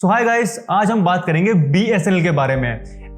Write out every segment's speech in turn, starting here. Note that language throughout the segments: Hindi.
सो हाय गाइस, आज हम बात करेंगे BSNL के बारे में।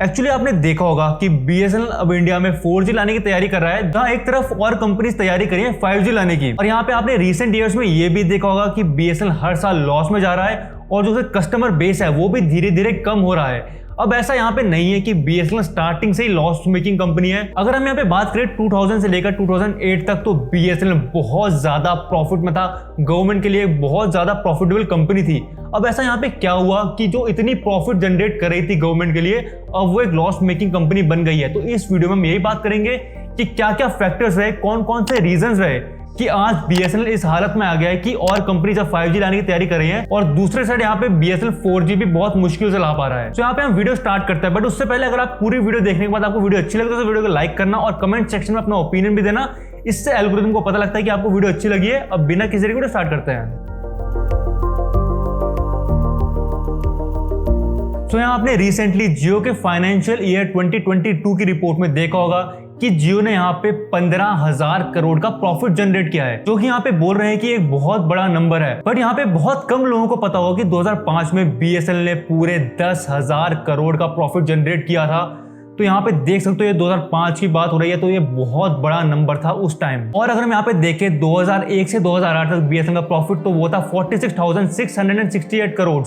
एक्चुअली आपने देखा होगा कि BSNL अब इंडिया में 4G लाने की तैयारी कर रहा है, जहां एक तरफ और कंपनीज तैयारी कर रही है 5G लाने की। और यहाँ पे आपने रिसेंट ईयर्स में ये भी देखा होगा कि BSNL हर साल लॉस में जा रहा है और जो कस्टमर बेस है वो भी धीरे धीरे कम हो रहा है। अब ऐसा यहाँ पे नहीं है कि BSNL स्टार्टिंग से ही लॉस मेकिंग कंपनी है। अगर हम यहाँ पे बात करें 2000 से लेकर 2008 तक, तो BSNL बहुत ज्यादा प्रॉफिट में था, गवर्नमेंट के लिए बहुत ज्यादा प्रॉफिटेबल कंपनी थी। अब ऐसा यहाँ पे क्या हुआ कि जो इतनी प्रॉफिट जनरेट कर रही थी गवर्नमेंट के लिए, अब वो एक लॉस मेकिंग कंपनी बन गई है। तो इस वीडियो में हम यही बात करेंगे कि क्या क्या फैक्टर्स रहे, कौन कौन से रीजंस रहे कि आज BSNL इस हालत में आ गया है कि और कंपनी जब 5G लाने की तैयारी कर रही है और दूसरे साइड यहाँ पे BSNL 4G भी बहुत मुश्किल से ला पा रहा है। तो यहाँ पे हम वीडियो स्टार्ट करते हैं, बट उससे पहले अगर आप पूरी वीडियो देखने के बाद आपको वीडियो अच्छी लगे तो वीडियो को लाइक करना और कमेंट सेक्शन में अपना ओपिनियन भी देना। इससे एल्गोरिथम को पता लगता है कि आपको वीडियो अच्छी लगी है। अब बिना किसी वीडियो स्टार्ट करते हैं। तो यहाँ आपने रिसेंटली जियो के फाइनेंशियल ईयर 2022 की रिपोर्ट में देखा होगा कि जियो ने यहाँ पे 15,000 करोड़ का प्रॉफिट जनरेट किया है, जो कि यहाँ पे बोल रहे हैं कि एक बहुत बड़ा नंबर है। बट यहाँ पे बहुत कम लोगों को पता होगा कि 2005 में BSNL ने पूरे 10,000 करोड़ का प्रॉफिट जनरेट किया था। तो यहाँ पे देख सकते हो ये 2005 की बात हो रही है, तो ये बहुत बड़ा नंबर था उस टाइम। और अगर हम यहाँ पे देखें 2001 से 2008 तक BSNL का प्रॉफिट, तो वो था 46,668 करोड़,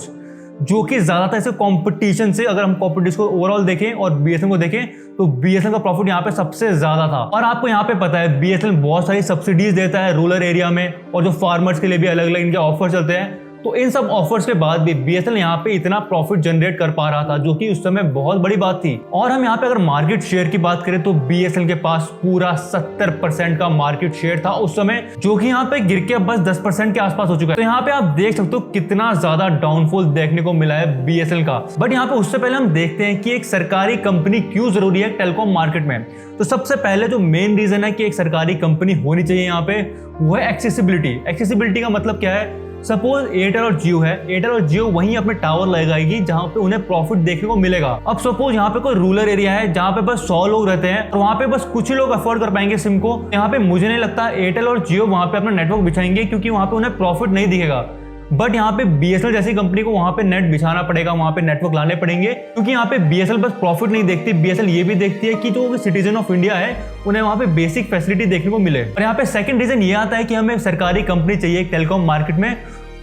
जो कि ज्यादा था। इसे कंपटीशन से अगर हम कंपटीशन को ओवरऑल देखें और BSNL को देखें तो BSNL का प्रॉफिट यहाँ पे सबसे ज्यादा था। और आपको यहाँ पे पता है BSNL बहुत सारी सब्सिडीज देता है रूरल एरिया में, और जो फार्मर्स के लिए भी अलग अलग इनके ऑफर चलते हैं। तो इन सब ऑफर्स के बाद भी BSNL यहाँ पे इतना प्रॉफिट जनरेट कर पा रहा था, जो कि उस समय बहुत बड़ी बात थी। और हम यहाँ पे अगर मार्केट शेयर की बात करें तो BSNL के पास पूरा 70% का मार्केट शेयर था उस समय, जो कि यहाँ पे गिर के अब बस 10% के आसपास हो चुका है। तो यहाँ पे आप देख सकते हो कितना ज्यादा डाउनफॉल देखने को मिला है BSNL का। बट यहाँ पे उससे पहले हम देखते हैं कि एक सरकारी कंपनी क्यों जरूरी है टेलीकॉम मार्केट में। तो सबसे पहले जो मेन रीजन है कि एक सरकारी कंपनी होनी चाहिए यहाँ पे, वो है एक्सेसिबिलिटी। एक्सेसिबिलिटी का मतलब क्या है? सपोज एयरटेल और जियो है, एयरटेल और जियो वहीं अपने टावर लगाएगी जहां पे उन्हें प्रॉफिट देखने को मिलेगा। अब सपोज यहाँ पे कोई रूरल एरिया है जहां पे बस 100 लोग रहते हैं और वहां पे बस कुछ ही लोग अफोर्ड कर पाएंगे सिम को। यहाँ पे मुझे नहीं लगता एयरटेल और जियो वहां पे अपना नेटवर्क बिछाएंगे, क्योंकि वहां पे उन्हें प्रॉफिट नहीं दिखेगा। बट यहाँ पे BSNL जैसी कंपनी को वहां पे नेट बिछाना पड़ेगा, वहां पे नेटवर्क लाने पड़ेंगे, क्योंकि यहाँ पे BSNL बस प्रॉफिट नहीं देखती, BSNL ये भी देखती है कि जो सिटीजन ऑफ इंडिया है उन्हें वहां पे बेसिक फैसिलिटी देखने को मिले। और यहाँ पे सेकंड रीजन ये आता है कि हमें सरकारी कंपनी चाहिए टेलीकॉम मार्केट में,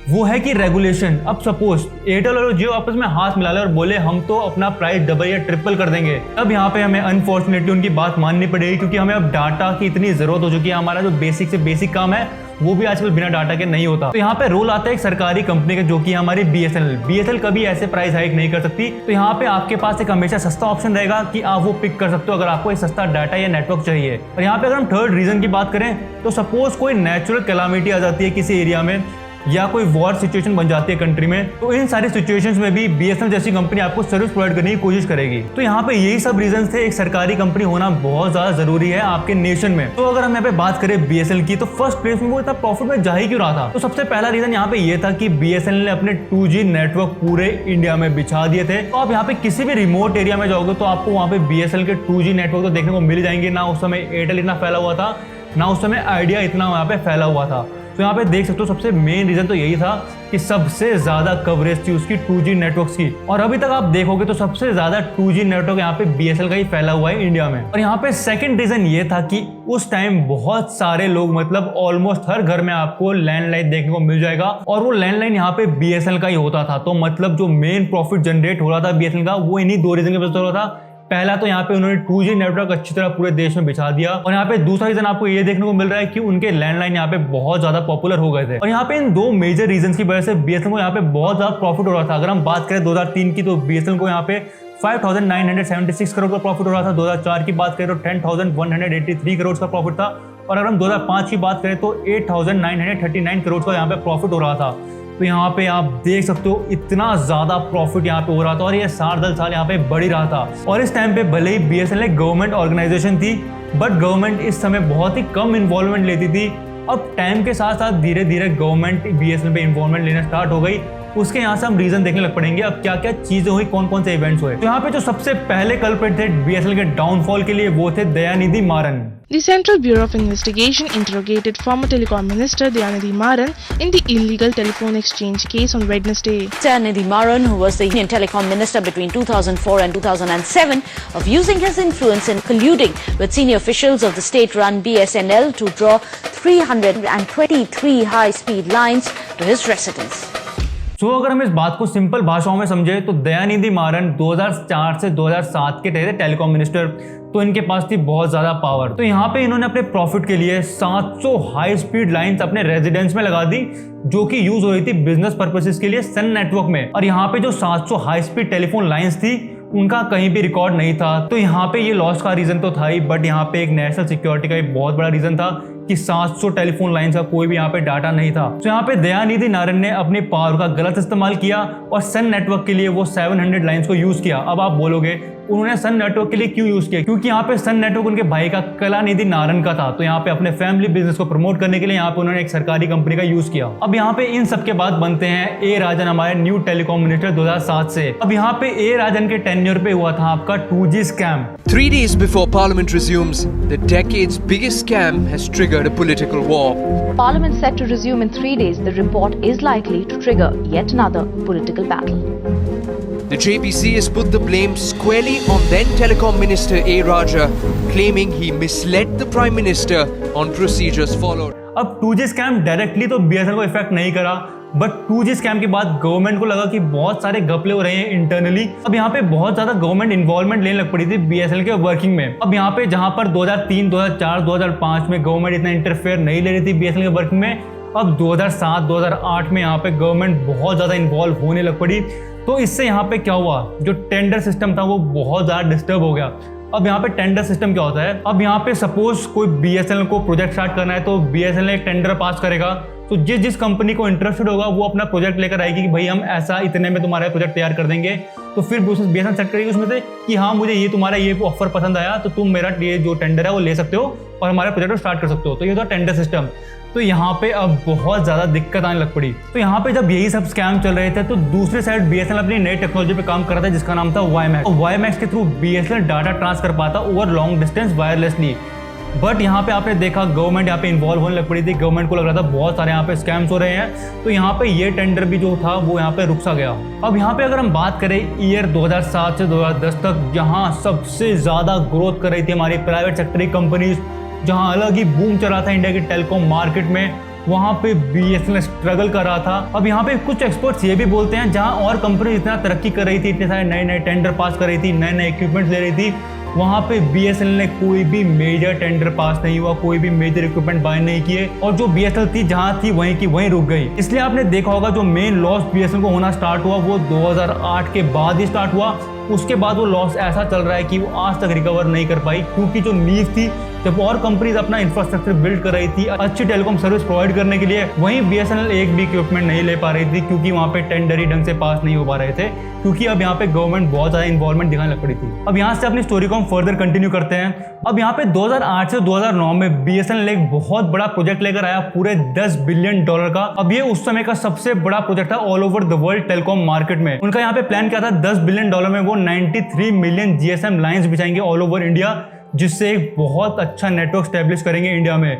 वो है कि रेगुलेशन। अब सपोज एयरटेल और जियो आपस में हाथ मिला ले और बोले हम तो अपना प्राइस डबल या ट्रिपल कर देंगे, तब यहाँ पे हमें अनफॉर्चुनेटली उनकी बात माननी पड़ेगी, क्योंकि हमें अब डाटा की इतनी जरूरत हो चुकी है। हमारा जो बेसिक से बेसिक काम है वो भी आजकल बिना डाटा के नहीं होता। तो यहाँ पे रोल आता है एक सरकारी कंपनी का, जो कि हमारी BSNL कभी ऐसे प्राइस हाइक नहीं कर सकती। तो यहाँ पे आपके पास एक हमेशा सस्ता ऑप्शन रहेगा कि आप वो पिक कर सकते हो अगर आपको एक सस्ता डाटा या नेटवर्क चाहिए। और यहाँ पे अगर हम थर्ड रीजन की बात करें तो सपोज कोई नेचुरल कैलामिटी आ जाती है किसी एरिया में, या कोई वॉर सिचुएशन बन जाती है कंट्री में, तो इन सारी सिचुएशंस में भी BSNL जैसी कंपनी आपको सर्विस प्रोवाइड करने की कोशिश करेगी। तो यहाँ पे यही सब रीजंस थे, एक सरकारी कंपनी होना बहुत ज्यादा जरूरी है आपके नेशन में। तो अगर हम यहाँ पे बात करें BSNL की, तो फर्स्ट प्लेस में वो इतना प्रॉफिट में जा ही क्यों रहा था? तो सबसे पहला रीजन यहाँ पे ये था कि BSNL ने अपने 2G नेटवर्क पूरे इंडिया में बिछा दिए थे। तो आप यहाँ पे किसी भी रिमोट एरिया में जाओगे तो आपको वहाँ पे BSNL के 2G नेटवर्क तो देखने को मिल जाएंगे। ना उस समय एयरटेल इतना फैला हुआ था, ना उस समय आइडिया इतना वहाँ पे फैला हुआ था। तो यहाँ पे देख सकते हो सबसे मेन रीजन तो यही था कि सबसे ज्यादा कवरेज थी उसकी 2G नेटवर्क्स की। और अभी तक आप देखोगे तो सबसे ज्यादा 2G नेटवर्क यहाँ पे BSNL का ही फैला हुआ है इंडिया में। और यहाँ पे सेकंड रीजन ये था कि उस टाइम बहुत सारे लोग, मतलब ऑलमोस्ट हर घर में आपको लैंडलाइन देखने को मिल जाएगा, और वो लैंडलाइन यहाँ पे BSNL का ही होता था। तो मतलब जो मेन प्रॉफिट जनरेट हो रहा था BSNL का, वो इन्हीं दो रीजन के वजह से हो रहा था। पहला तो यहाँ पे उन्होंने 2G नेटवर्क अच्छी तरह पूरे देश में बिछा दिया, और यहाँ पे दूसरा रीजन आपको ये देखने को मिल रहा है कि उनके लैंडलाइन यहाँ पे बहुत ज्यादा पॉपुलर हो गए थे। और यहाँ पे इन दो मेजर रीजन की वजह से BSNL को यहाँ पे बहुत ज्यादा प्रॉफिट हो रहा था। अगर हम बात करें 2003 की, तो BSNL को यहाँ पे 5,976 करोड़ का प्रॉफिट हो रहा था। 2004 की बात करें तो 10,183 करोड़ का प्रॉफिट था। और अगर हम 2005 की बात करें तो 8,939 करोड़ का यहाँ पे प्रॉफिट हो रहा था। तो यहाँ पे आप देख सकते हो इतना ज्यादा प्रॉफिट यहाँ पे हो रहा था, और ये साल दर साल यहाँ पे बढ़ ही रहा था। और इस टाइम पे भले ही BSNL एक गवर्नमेंट ऑर्गेनाइजेशन थी, बट गवर्नमेंट इस समय बहुत ही कम इन्वॉल्वमेंट लेती थी। अब टाइम के साथ साथ धीरे धीरे गवर्नमेंट BSNL पे इन्वॉल्वमेंट लेना स्टार्ट हो गई, उसके यहाँ से हम रीजन देखने लग पड़ेंगे अब क्या क्या चीजें हुई, कौन कौन से इवेंट्स हुए। तो यहाँ पे जो सबसे पहले कल्प्रिट थे बीएसएनएल के डाउनफॉल के लिए वो थे Dayanidhi Maran. The Central Bureau of Investigation interrogated former Telecom Minister Dayanidhi Maran in the illegal telephone exchange case on Wednesday. Dayanidhi Maran, who was the Indian Telecom Minister between 2004 and 2007, of using his influence and colluding with senior officials of the state-run BSNL to draw 323 high-speed lines to his residence. अगर हम इस बात को सिंपल भाषाओं में समझे तो दयानिधि मारन 2004 से 2007 के थे टेलीकॉम मिनिस्टर, तो इनके पास थी बहुत ज्यादा पावर। तो यहाँ पे इन्होंने अपने प्रॉफिट के लिए 700 हाई स्पीड लाइंस अपने रेजिडेंस में लगा दी जो कि यूज हो रही थी बिजनेस पर्पसेस के लिए सन नेटवर्क में। और यहाँ पे जो 700 हाई स्पीड टेलीफोन लाइंस थी उनका कहीं भी रिकॉर्ड नहीं था। तो यहाँ पे ये लॉस का रीजन तो था ही, बट यहाँ पे एक नेशनल सिक्योरिटी का एक बहुत बड़ा रीजन था कि 700 टेलीफोन लाइंस का कोई भी यहाँ पे डाटा नहीं था। तो यहाँ पे दयानिधि मारन ने अपनी पावर का गलत इस्तेमाल किया और सन नेटवर्क के लिए वो 700 लाइंस को यूज किया। अब आप बोलोगे उन्होंने सन नेटवर्क के लिए क्यों यूज किया? क्योंकि यहाँ पे सन नेटवर्क उनके भाई का कलानिधि नारन का था। तो यहाँ पे अपने फैमिली बिजनेस को प्रमोट करने के लिए यहाँ पे उन्होंने एक सरकारी कंपनी का यूज किया। अब यहाँ पे इन सब के बाद बनते हैं ए राजन, हमारे न्यू टेलीकॉम मिनिस्टर 2007 से। अब यहाँ पे ए राजन के टेन्योर पे हुआ था आपका 2G scam. 3 days before Parliament resumes, the decade's biggest scam has triggered a political war. Parliament set to resume in 3 days. The report is likely to trigger yet another political battle. The JPC has put the blame squarely on then Telecom Minister A. Raja, claiming he misled the Prime Minister on procedures followed. अब 2G स्कैम डायरेक्टली तो बीएसएनएल को इफेक्ट नहीं करा, बट 2G स्कैम के बाद गवर्नमेंट को लगा कि बहुत सारे घपले हो रहे हैं इंटरनली। अब यहाँ पे बहुत ज्यादा गवर्नमेंट इन्वॉल्वमेंट लेने लग पड़ी थी बीएसएनएल के वर्किंग में। अब यहाँ पे जहाँ पर 2003, 2004, 2005 में गवर्नमेंट इतना इंटरफेयर नहीं ले रही थी बीएसएनएल के वर्किंग में, अब 2007, 2008 में यहाँ पे गवर्नमेंट बहुत ज्यादा इन्वॉल्व होने लग पड़ी। तो इससे यहाँ पे क्या हुआ, जो टेंडर सिस्टम था वो बहुत ज्यादा डिस्टर्ब हो गया। अब यहाँ पे टेंडर सिस्टम क्या होता है, अब यहाँ पे सपोज कोई बीएसएनएल को प्रोजेक्ट स्टार्ट करना है तो बीएसएनएल एक टेंडर पास करेगा, तो जिस कंपनी को इंटरेस्टेड होगा वो अपना प्रोजेक्ट लेकर आएगी कि भाई हम ऐसा इतने में तुम्हारा प्रोजेक्ट तैयार कर देंगे। तो फिर बीएसएनएल सेट करेगी उसमें से कि हाँ मुझे ये तुम्हारा ये ऑफर पसंद आया तो तुम मेरा ये जो टेंडर है वो ले सकते हो और हमारे प्रोजेक्ट को स्टार्ट कर सकते हो। तो ये था टेंडर सिस्टम। तो यहाँ पे अब बहुत ज्यादा दिक्कत आने लग पड़ी। तो यहाँ पे जब यही सब स्कैम चल रहे थे तो दूसरी साइड बीएसएनएल अपनी नई टेक्नोलॉजी पे काम कर रहा था जिसका नाम था वाईमैक्स। तो वाईमैक्स के थ्रू बीएसएनएल डाटा ट्रांसफर पाता over long distance wirelessly. But यहाँ पे आपने देखा गवर्नमेंट यहाँ पे इन्वॉल्व होने लग पड़ी थी। गवर्नमेंट को लग रहा था बहुत सारे यहाँ पे स्कैम्स हो रहे हैं, तो यहाँ पे ये टेंडर भी जो था वो यहाँ पे रुक सा गया। अब यहाँ पे अगर हम बात करें ईयर 2007 से 2010 तक, जहाँ सबसे ज्यादा ग्रोथ कर रही थी हमारी प्राइवेट सेक्टर की कंपनीज, जहाँ अलग ही बूम चला था इंडिया की टेलीकॉम मार्केट में, वहाँ पे बीएसएनएल स्ट्रगल कर रहा था। अब यहाँ पे कुछ एक्सपर्ट्स ये भी बोलते हैं जहाँ और कंपनी इतना तरक्की कर रही थी, इतने सारे नए नए टेंडर पास कर रही थी, नए नए इक्विपमेंट्स ले रही थी, वहाँ पे बीएसएनएल ने कोई भी मेजर टेंडर पास नहीं हुआ, कोई भी मेजर इक्विपमेंट बाय नहीं किए, और जो बीएसएनएल थी जहाँ थी वहीं की वहीं रुक गई। इसलिए आपने देखा होगा जो मेन लॉस बीएसएनएल को होना स्टार्ट हुआ वो 2008 के बाद ही स्टार्ट हुआ। उसके बाद वो लॉस ऐसा चल रहा है कि वो आज तक रिकवर नहीं कर पाई, क्योंकि जो नींव थी जब और कंपनीज अपना इंफ्रास्ट्रक्चर बिल्ड कर रही थी अच्छी टेलीकॉम सर्विस प्रोवाइड करने के लिए, वहीं बीएसएनएल एक भी इक्विपमेंट नहीं ले पा रही थी क्योंकि वहाँ पे टेंडर ही ढंग से पास नहीं हो पा रहे थे, क्योंकि अब यहाँ पे गवर्नमेंट बहुत ज्यादा इन्वॉल्वमेंट दिखाने लग पड़ी थी। अब यहाँ से अपनी स्टोरी को हम फर्दर कंटिन्यू करते हैं। अब यहाँ पे 2008 से 2009 में बीएसएनएल एक बहुत बड़ा प्रोजेक्ट लेकर आया पूरे $10 बिलियन का। अब ये उस समय का सबसे बड़ा प्रोजेक्ट था all over the world telecom market में। उनका यहाँ पे प्लान क्या था, $10 बिलियन में वो 93 मिलियन जीएसएम लाइंस बिछाएंगे ऑल ओवर इंडिया, जिससे एक बहुत अच्छा नेटवर्क स्टैब्लिश करेंगे इंडिया में।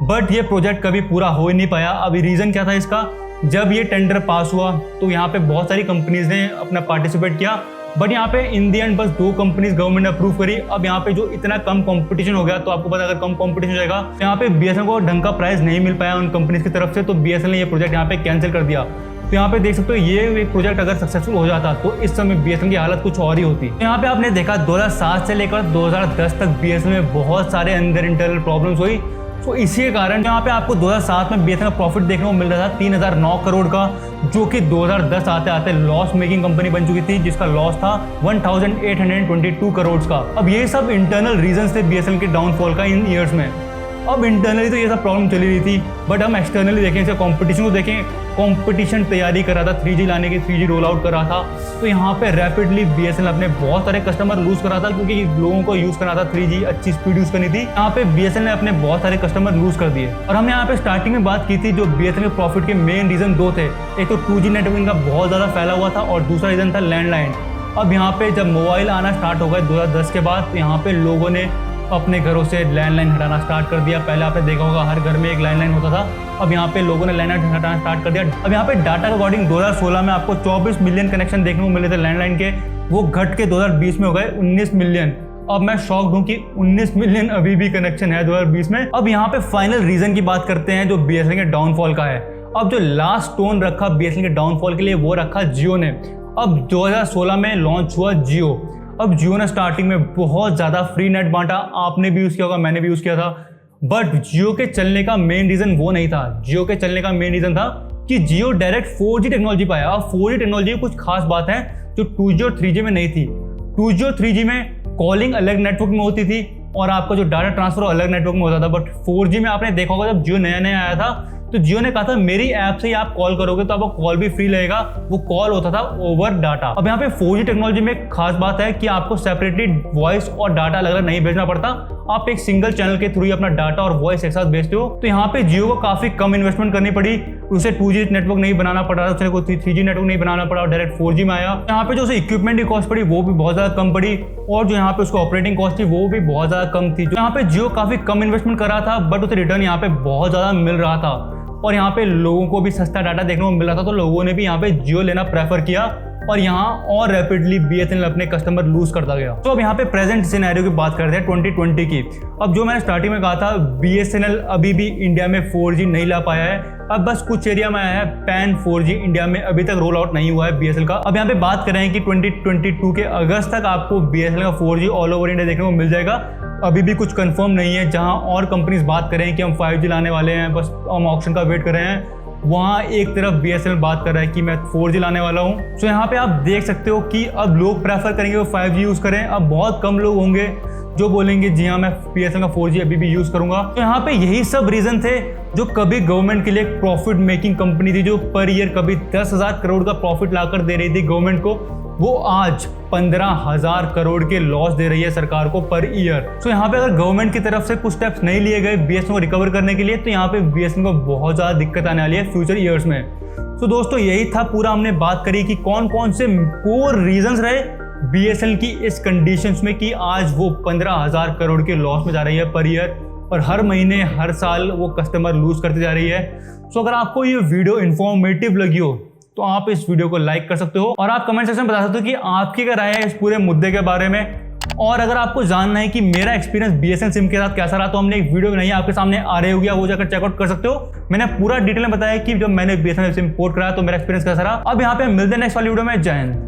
बट ये प्रोजेक्ट कभी पूरा हो ही नहीं पाया। अभी रीजन क्या था इसका, जब ये टेंडर पास हुआ तो यहाँ पे बहुत सारी कंपनीज ने अपना पार्टिसिपेट किया, बट यहाँ पे इन दी एंड बस 2 कंपनीज गवर्नमेंट ने अप्रूव करी। अब यहाँ पे जो इतना कम कंपटीशन हो गया, तो आपको पता अगर कम कंपटीशन हो जाएगा तो यहाँ पे बीएसएनएल को ढंग का प्राइस नहीं मिल पाया उन कंपनीज की तरफ से, तो बीएसएनएल ने ये प्रोजेक्ट यहाँ पे कैंसिल कर दिया। तो यहाँ पे देख सकते हो ये एक प्रोजेक्ट अगर सक्सेसफुल हो जाता तो इस समय बीएसएनएल की हालत कुछ और ही होती। तो यहाँ पे आपने देखा 2007 से लेकर 2010 तक बीएसएनएल में बहुत सारे अंदर इंटरनल प्रॉब्लम्स हुई। तो इसी के कारण यहाँ पे आपको 2007 में बीएसएनएल प्रॉफिट देखने को मिल रहा था 3009 करोड़ का, जो कि 2010 आते आते लॉस मेकिंग कंपनी बन चुकी थी, जिसका लॉस था 1822 करोड़ का। अब ये सब इंटरनल रीजंस थे बीएसएनएल के डाउनफॉल का इन ईयर्स में। अब इंटरनली तो ये सब प्रॉब्लम चली रही थी, बट हम एक्सटर्नली देखें, जैसे कॉम्पिटिशन को देखें, कॉम्पिटिशन तैयारी कर रहा था 3G लाने की, 3G रोल आउट कर रहा था, तो यहाँ पे रैपिडली BSNL अपने बहुत सारे कस्टमर लूज कर रहा था, क्योंकि लोगों को यूज़ करना था 3G, अच्छी स्पीड यूज़ करनी थी। यहाँ पे BSNL ने अपने बहुत सारे कस्टमर लूज कर दिए। और हमने यहाँ पे स्टार्टिंग में बात की थी, जो BSNL के प्रॉफिट के मेन रीजन दो थे, एक तो 2G नेटवर्किंग का बहुत ज़्यादा फैला हुआ था और दूसरा रीजन था लैंडलाइन। अब यहाँ पे जब मोबाइल आना स्टार्ट हो गए 2010 के बाद, तो यहाँ पे लोगों ने अपने घरों से लैंडलाइन हटाना स्टार्ट कर दिया। पहले आपने देखा होगा हर घर में एक लैंडलाइन होता था, अब यहाँ पे लोगों ने लैंडलाइन हटाना स्टार्ट कर दिया। अब यहाँ पे डाटा के अकॉर्डिंग 2016 में आपको 24 मिलियन कनेक्शन देखने को मिले थे लैंडलाइन के, वो घट के 2020 में हो गए 19 मिलियन। अब मैं शॉक्ड हूँ कि 19 मिलियन अभी भी कनेक्शन है 2020 में। अब यहाँ पे फाइनल रीजन की बात करते हैं, जो BSNL के डाउनफॉल का है। अब जो लास्ट टोन रखा BSNL के डाउनफॉल के लिए, वो रखा जियो ने। अब 2016 में लॉन्च हुआ जियो। अब जियो ने स्टार्टिंग में बहुत ज़्यादा फ्री नेट बांटा, आपने भी यूज़ किया होगा, मैंने भी यूज़ किया था। बट जियो के चलने का मेन रीज़न वो नहीं था। जियो के चलने का मेन रीज़न था कि जियो डायरेक्ट 4G टेक्नोलॉजी पाया। अब 4G टेक्नोलॉजी की कुछ खास बात है जो 2G और 3G में नहीं थी। 2G और 3G में कॉलिंग अलग नेटवर्क में होती थी और आपका जो डाटा ट्रांसफर अलग नेटवर्क में होता था। बट 4G में आपने देखा होगा, जब जियो नया नया आया था तो जियो ने कहा था मेरी ऐप से ही आप कॉल करोगे तो आपको कॉल भी फ्री लगेगा, वो कॉल होता था ओवर डाटा। अब यहाँ पे 4G टेक्नोलॉजी में एक खास बात है कि आपको सेपरेटली वॉइस और डाटा अलग अलग नहीं भेजना पड़ता, आप एक सिंगल चैनल के थ्रू ही अपना डाटा और वॉइस एक साथ भेजते हो। तो यहाँ पे जियो को काफी कम इन्वेस्टमेंट करनी पड़ी, उसे 2G नेटवर्क नहीं बनाना पड़ा, उसे कोई 3G नेटवर्क नहीं बनाना पड़ा और डायरेक्ट 4G में आया। यहाँ पे जो उसे इक्विपमेंट की कॉस्ट पड़ी वो भी बहुत ज्यादा कम पड़ी और जो यहाँ पे उसको ऑपरेटिंग कॉस्ट थी वो भी बहुत ज्यादा कम थी। यहाँ पे जियो काफी कम इन्वेस्टमेंट कर रहा था, बट उसे रिटर्न यहाँ पे बहुत ज्यादा मिल रहा था और यहाँ पे लोगों को भी सस्ता डाटा देखने को मिल रहा था, तो लोगों ने भी यहाँ पे जियो लेना प्रेफर किया और यहाँ और रैपिडली BSNL अपने कस्टमर लूज करता गया। तो अब यहाँ पे प्रेजेंट सिनेरियो की बात करते हैं 2020 की। अब जो मैंने स्टार्टिंग में कहा था, BSNL अभी भी इंडिया में 4G नहीं ला पाया है, अब बस कुछ एरिया में आया है। पैन 4G इंडिया में अभी तक रोल आउट नहीं हुआ है BSNL का। अब यहाँ पे बात करें कि 2022 के अगस्त तक आपको BSNL का 4G ऑल ओवर इंडिया देखने को मिल जाएगा। अभी भी कुछ कंफर्म नहीं है, जहां और कंपनीज बात कर रहे हैं कि हम 5G लाने वाले हैं, बस हम ऑप्शन का वेट कर रहे हैं, वहाँ एक तरफ BSNL बात कर रहा है कि मैं 4G लाने वाला हूँ। तो यहाँ पे आप देख सकते हो कि अब लोग प्रेफर करेंगे वो 5G यूज़ करें। अब बहुत कम लोग होंगे जो बोलेंगे जी हाँ मैं BSNL का 4G अभी भी यूज़ करूँगा। तो यहाँ पे यही सब रीज़न थे जो कभी गवर्नमेंट के लिए एक प्रॉफिट मेकिंग कंपनी थी, जो पर ईयर कभी 10,000 करोड़ का प्रॉफिट लाकर दे रही थी गवर्नमेंट को, वो आज 15,000 करोड़ के लॉस दे रही है सरकार को पर ईयर। तो यहाँ पे अगर गवर्नमेंट की तरफ से कुछ स्टेप्स नहीं लिए गए BSNL को रिकवर करने के लिए, तो यहाँ पे BSNL को बहुत ज़्यादा दिक्कत आने वाली है फ्यूचर ईयर्स में। तो दोस्तों यही था पूरा, हमने बात करी कि कौन कौन से कोर रीजंस रहे BSNL की इस कंडीशंस में कि आज वो 15,000 करोड़ के लॉस में जा रही है पर ईयर और हर महीने हर साल वो कस्टमर लूज करती जा रही है। तो अगर आपको ये वीडियो इन्फॉर्मेटिव लगी हो तो आप इस वीडियो को लाइक कर सकते हो और आप कमेंट सेक्शन में बता सकते हो कि आपकी क्या राय है इस पूरे मुद्दे के बारे में। और अगर आपको जानना है कि मेरा एक्सपीरियंस BSNL सिम के साथ कैसा रहा, तो हमने एक वीडियो नहीं आपके सामने आ रही होगी, वो जाकर चेकआउट कर सकते हो। मैंने पूरा डिटेल में बताया कि जब मैंने BSNL सिम पोर्ट कराया तो मेरा एक्सपीरियंस कैसा रहा। अब यहाँ पे मिलते हैं नेक्स्ट वाली वीडियो में। जय हिंद।